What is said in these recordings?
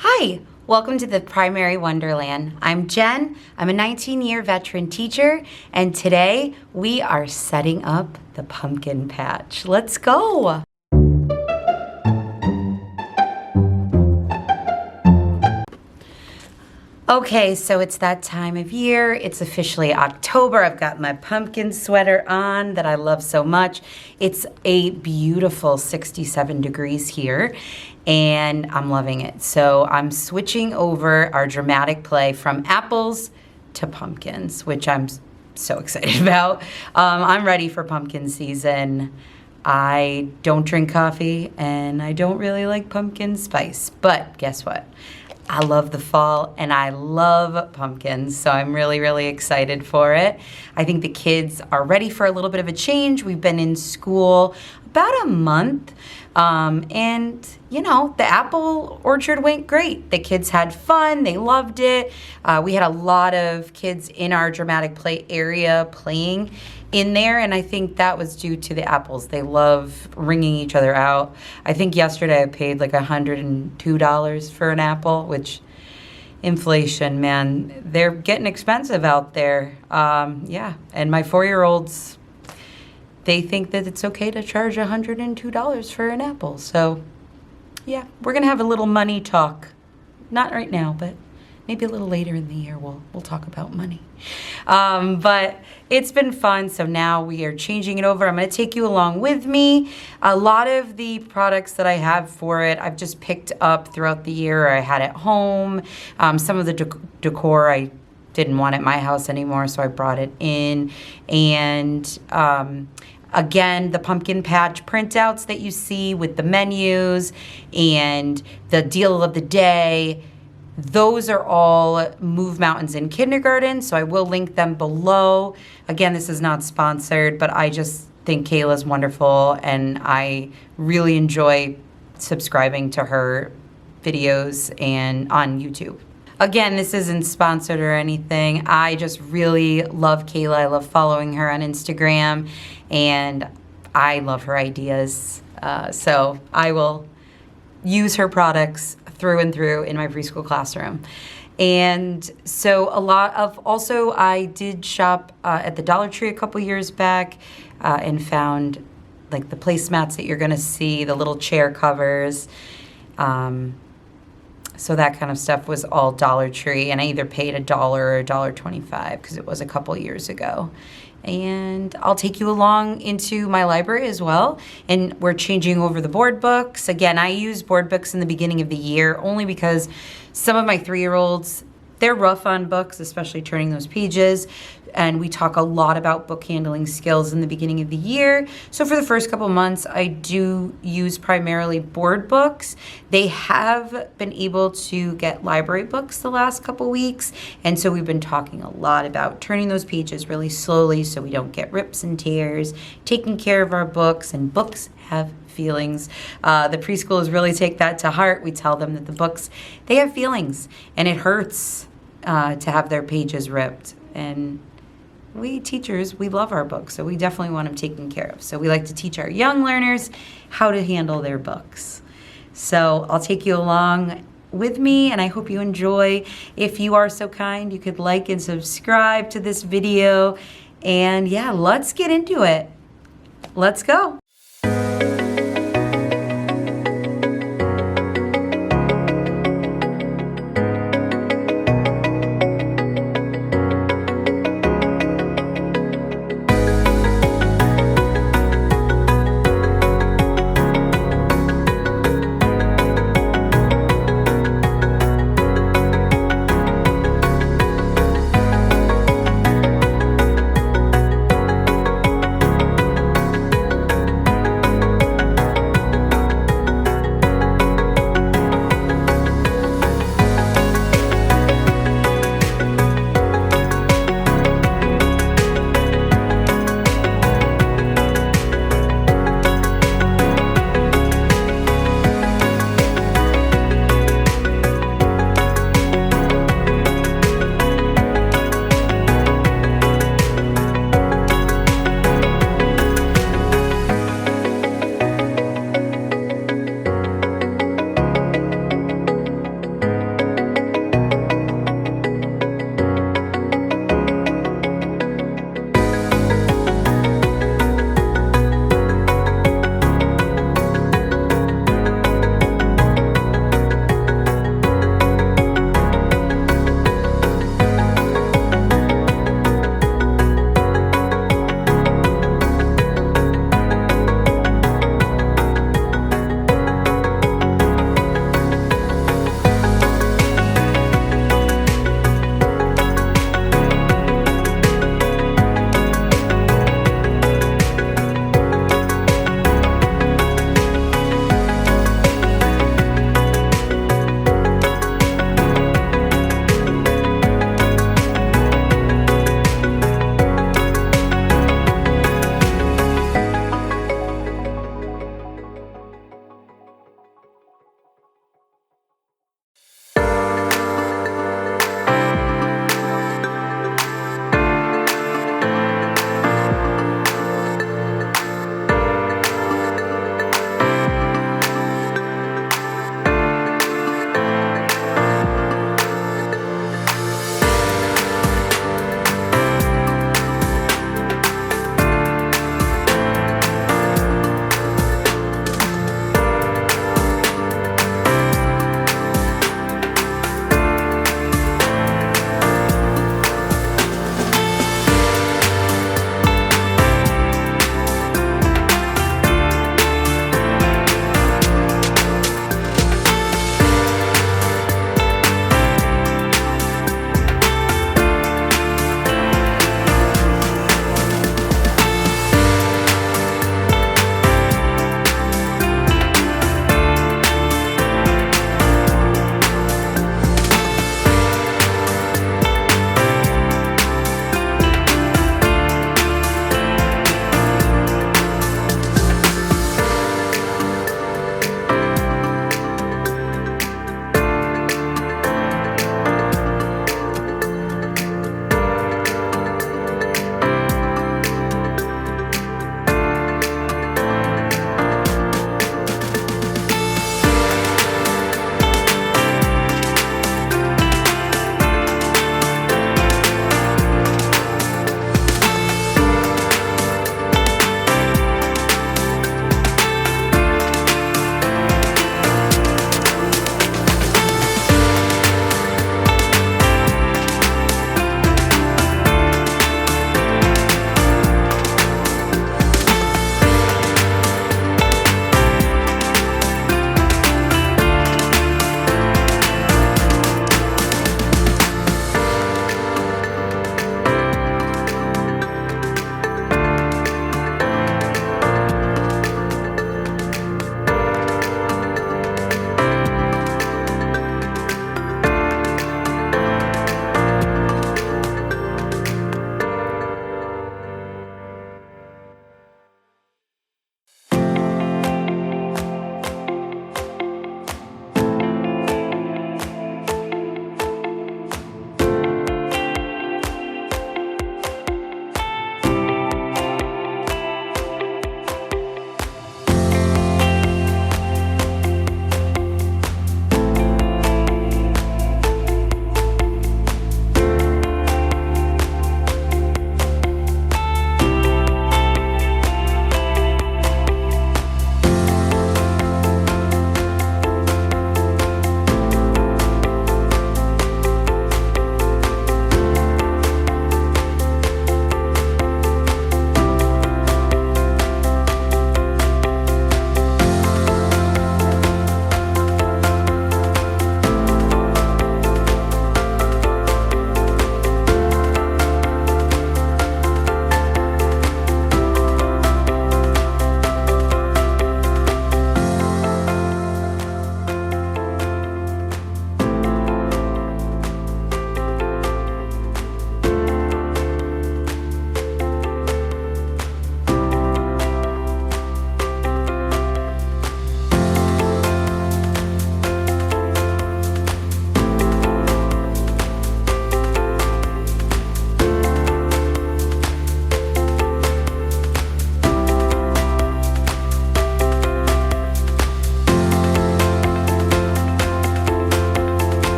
Hi, welcome to the Primary Wonderland. I'm Jen. I'm a 19-year veteran teacher, and today we are setting up the pumpkin patch. Let's go. Okay, so it's that time of year. It's officially October. I've got my pumpkin sweater on that I love so much. It's a beautiful 67 degrees here, and I'm loving it. So I'm switching over our dramatic play from apples to pumpkins, which I'm so excited about. I'm ready for pumpkin season. I don't drink coffee, and I don't really like pumpkin spice, but guess what? I love the fall and I love pumpkins, so I'm really, really excited for it. I think the kids are ready for a little bit of a change. We've been in school about a month, and you know, the apple orchard went great. The kids had fun, they loved it. We had a lot of kids in our dramatic play area playing in there, and I think that was due to the apples. They love ringing each other out. I think yesterday I paid like $102 for an apple, which inflation, man, they're getting expensive out there. Yeah, and my 4-year-olds, they think that it's okay to charge $102 for an apple. So yeah, we're gonna have a little money talk. Not right now, but maybe a little later in the year we'll talk about money. But it's been fun, so now we are changing it over. I'm gonna take you along with me. A lot of the products that I have for it, I've just picked up throughout the year. I had at home. Some of the decor I didn't want at my house anymore, so I brought it in. And again, the pumpkin patch printouts that you see with the menus and the deal of the day, those are all Move Mountains in Kindergarten, so I will link them below. Again, this is not sponsored, but I just think Kayla's wonderful, and I really enjoy subscribing to her videos and on YouTube. Again, this isn't sponsored or anything. I just really love Kayla. I love following her on Instagram, and I love her ideas. So I will use her products through and through in my preschool classroom. And so also I did shop at the Dollar Tree a couple years back and found like the placemats that you're gonna see, the little chair covers. So that kind of stuff was all Dollar Tree, and I either paid $1 or $1.25 because it was a couple years ago. And I'll take you along into my library as well. And we're changing over the board books. Again, I use board books in the beginning of the year only because some of my 3-year-olds, they're rough on books, especially turning those pages. And we talk a lot about book handling skills in the beginning of the year. So for the first couple months, I do use primarily board books. They have been able to get library books the last couple weeks. And so we've been talking a lot about turning those pages really slowly so we don't get rips and tears, taking care of our books, and books have feelings. The preschoolers really take that to heart. We tell them that the books, they have feelings, and it hurts to have their pages ripped. And we teachers, we love our books, so we definitely want them taken care of. So we like to teach our young learners how to handle their books. So I'll take you along with me, and I hope you enjoy. If you are so kind, you could like and subscribe to this video. And yeah, let's get into it. Let's go.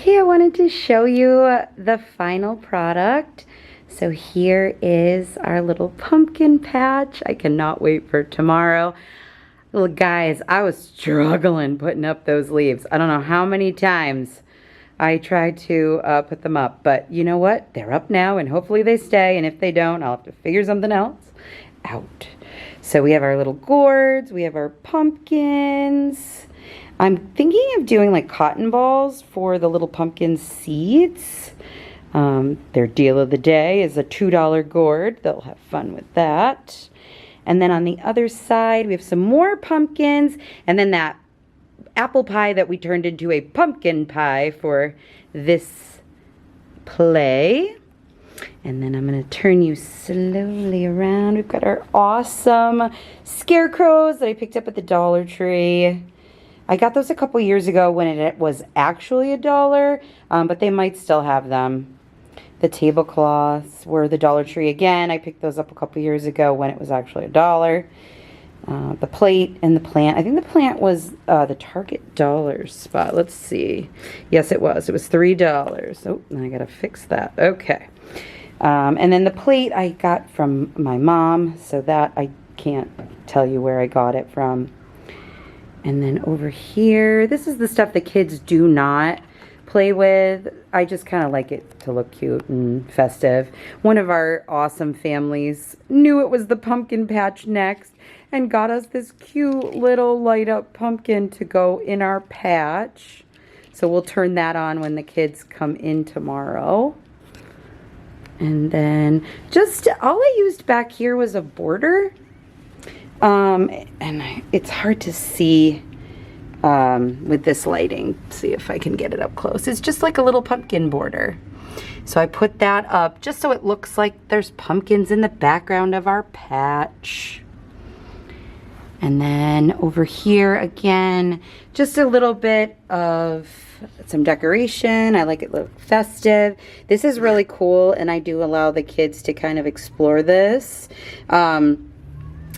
Okay, I wanted to show you the final product. So here is our little pumpkin patch. I cannot wait for tomorrow. Well, guys, I was struggling putting up those leaves. I don't know how many times I tried to put them up, but you know what? They're up now, and hopefully they stay, and if they don't, I'll have to figure something else out. So we have our little gourds, we have our pumpkins. I'm thinking of doing like cotton balls for the little pumpkin seeds. Their deal of the day is a $2 gourd. They'll have fun with that. And then on the other side, we have some more pumpkins, and then that apple pie that we turned into a pumpkin pie for this play. And then I'm going to turn you slowly around. We've got our awesome scarecrows that I picked up at the Dollar Tree. I got those a couple years ago when it was actually $1, but they might still have them. The tablecloths were the Dollar Tree again. I picked those up a couple years ago when it was actually $1. The plate and the plant. I think the plant was the Target dollar spot. Let's see. Yes, it was. It was $3. Oh, I gotta fix that. Okay. And then the plate I got from my mom, so that I can't tell you where I got it from. And then over here, this is the stuff the kids do not play with. I just kind of like it to look cute and festive. One of our awesome families knew it was the pumpkin patch next and got us this cute little light up pumpkin to go in our patch. So we'll turn that on when the kids come in tomorrow. And then just all I used back here was a border. It's hard to see with this lighting. See if I can get it up close. It's just like a little pumpkin border. So I put that up just so it looks like there's pumpkins in the background of our patch. And then over here again, just a little bit of some decoration. I like it look festive. This is really cool, and I do allow the kids to kind of explore this.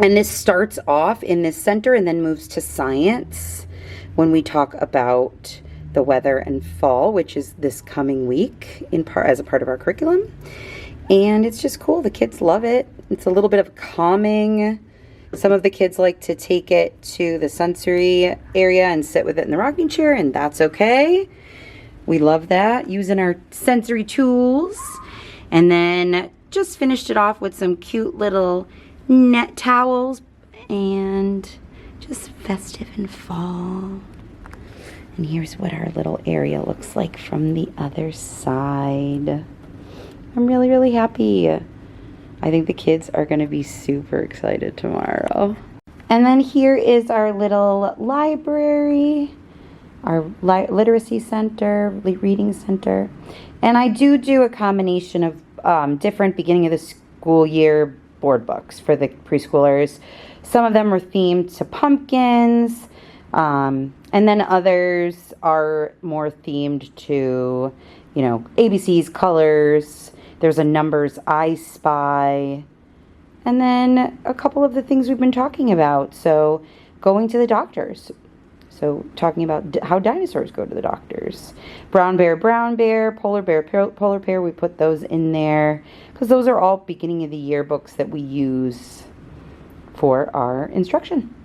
And this starts off in this center and then moves to science when we talk about the weather and fall, which is this coming week as a part of our curriculum. And it's just cool. The kids love it. It's a little bit of calming. Some of the kids like to take it to the sensory area and sit with it in the rocking chair, and that's okay. We love that, using our sensory tools. And then just finished it off with some cute little net towels and just festive and fall. And here's what our little area looks like from the other side. I'm really, really happy. I think the kids are going to be super excited tomorrow. And then here is our little library, our literacy center, reading center. And I do a combination of different beginning of the school year board books for the preschoolers. Some of them are themed to pumpkins, and then others are more themed to, you know, ABCs, colors. There's a numbers I Spy, and then a couple of the things we've been talking about. So going to the doctors. So talking about how dinosaurs go to the doctors. Brown bear, polar bear, we put those in there because those are all beginning of the year books that we use for our instruction.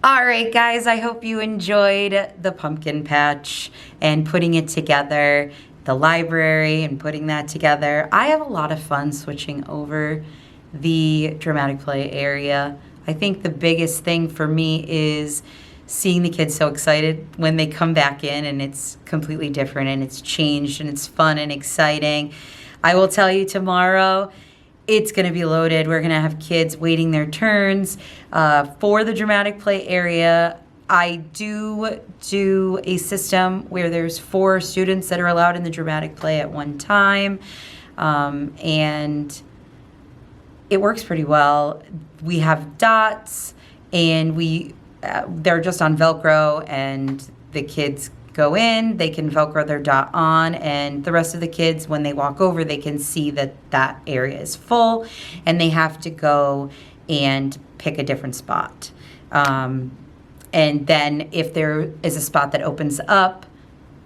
All right, guys, I hope you enjoyed the pumpkin patch and putting it together, the library and putting that together. I have a lot of fun switching over the dramatic play area. I think the biggest thing for me is seeing the kids so excited when they come back in, and it's completely different and it's changed and it's fun and exciting. I will tell you, tomorrow it's going to be loaded. We're going to have kids waiting their turns for the dramatic play area. I do a system where there's 4 students that are allowed in the dramatic play at one time, and it works pretty well. We have dots, and they're just on Velcro, and the kids go in, they can Velcro their dot on, and the rest of the kids, when they walk over, they can see that that area is full, and they have to go and pick a different spot. And then if there is a spot that opens up,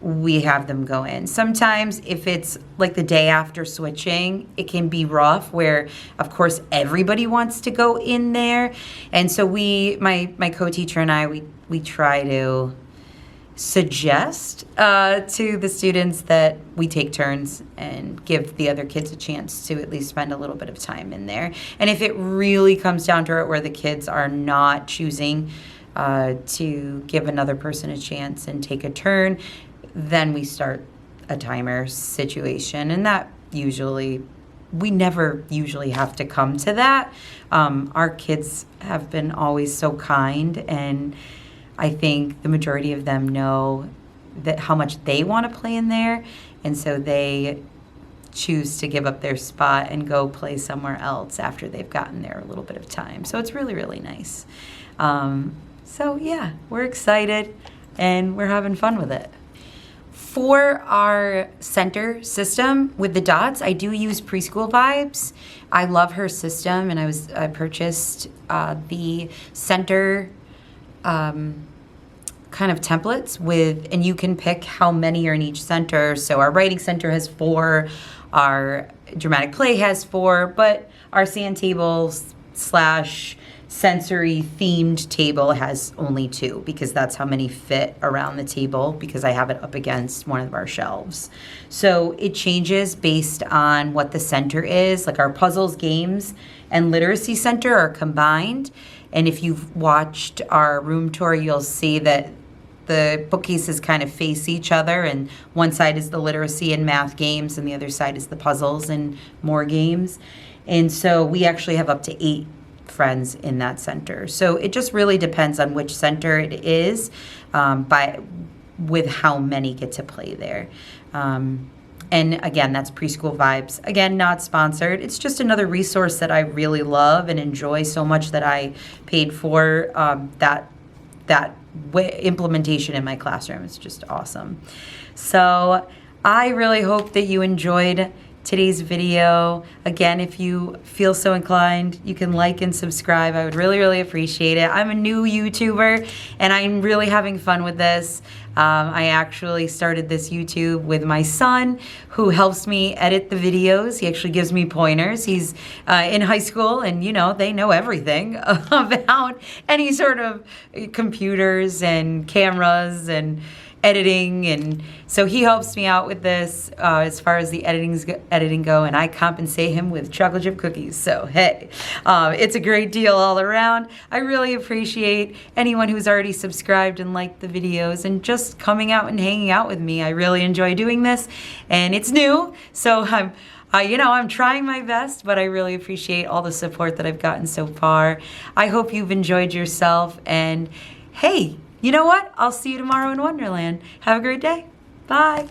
we have them go in. Sometimes if it's like the day after switching, it can be rough where, of course, everybody wants to go in there. And so my co-teacher and I, we try to suggest to the students that we take turns and give the other kids a chance to at least spend a little bit of time in there. And if it really comes down to it where the kids are not choosing to give another person a chance and take a turn, then we start a timer situation. And that we never usually have to come to that. Our kids have been always so kind, and I think the majority of them know that how much they want to play in there, and so they choose to give up their spot and go play somewhere else after they've gotten there a little bit of time. So it's really, really nice. So yeah, we're excited and we're having fun with it. For our center system with the dots, I do use Preschool Vibes. I love her system, and I purchased the center kind of templates and you can pick how many are in each center. So our writing center has 4, our dramatic play has 4, but our sand table / sensory themed table has only 2, because that's how many fit around the table, because I have it up against one of our shelves. So it changes based on what the center is. Like our puzzles, games, and literacy center are combined. And if you've watched our room tour, you'll see that the bookcases kind of face each other, and one side is the literacy and math games and the other side is the puzzles and more games. And so we actually have up to 8 friends in that center. So it just really depends on which center it is, with how many get to play there. And again, that's Preschool Vibes. Again, not sponsored. It's just another resource that I really love and enjoy so much that I paid for that implementation in my classroom. It's just awesome. So I really hope that you enjoyed today's video. Again, if you feel so inclined, you can like and subscribe. I would really, really appreciate it. I'm a new YouTuber and I'm really having fun with this. I actually started this YouTube with my son, who helps me edit the videos. He actually gives me pointers. He's in high school, and they know everything about any sort of computers and cameras and editing, and so he helps me out with this as far as the editing go, and I compensate him with chocolate chip cookies. So hey, it's a great deal all around. I really appreciate anyone who's already subscribed and liked the videos and just coming out and hanging out with me. I really enjoy doing this, and it's new, so I'm trying my best, but I really appreciate all the support that I've gotten so far. I hope you've enjoyed yourself, and hey, you know what? I'll see you tomorrow in Wonderland. Have a great day. Bye.